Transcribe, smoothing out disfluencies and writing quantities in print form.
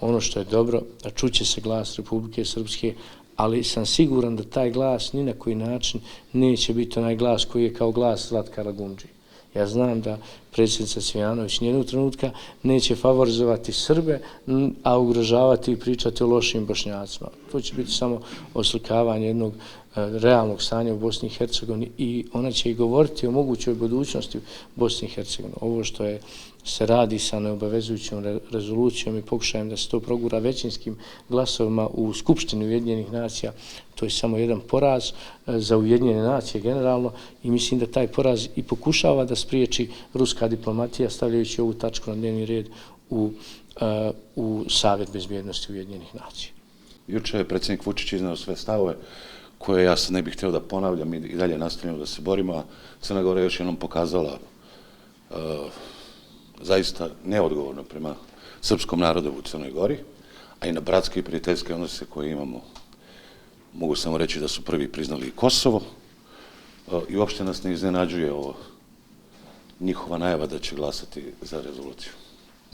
ono što je dobro, a čuće se glas Republike Srpske, ali sam siguran da taj glas ni na koji način neće biti onaj glas koji je kao glas Zlatka Lagundžije. Ja znam da predsjednica Cvijanović nijednog trenutka neće favorizovati Srbe, a ugrožavati i pričati o lošim Bošnjacima. To će biti samo oslikavanje jednog realnog stanja u Bosni i Hercegovini i ona će i govoriti o mogućoj budućnosti u Bosni i Hercegovini. Ovo što se radi sa neobavezujućom rezolucijom i pokušajem da se to progura većinskim glasovima u Skupštini Ujedinjenih nacija, to je samo jedan poraz za Ujedinjene nacije generalno i mislim da taj poraz i pokušava da spriječi ruska diplomatija stavljajući ovu tačku na dnevni red u Savjet bezbjednosti Ujedinjenih nacija. Juče je predsjednik Vučić izneo sve stavove koje ja sad ne bih htio da ponavljam i dalje nastavljamo da se borimo, a Crna Gora još jednom pokazala zaista neodgovorno prema srpskom narodu u Crnoj Gori, a i na bratske i prijateljske odnose koje imamo. Mogu samo reći da su prvi priznali i Kosovo i uopšte nas ne iznenađuje ovo njihova najava da će glasati za rezoluciju.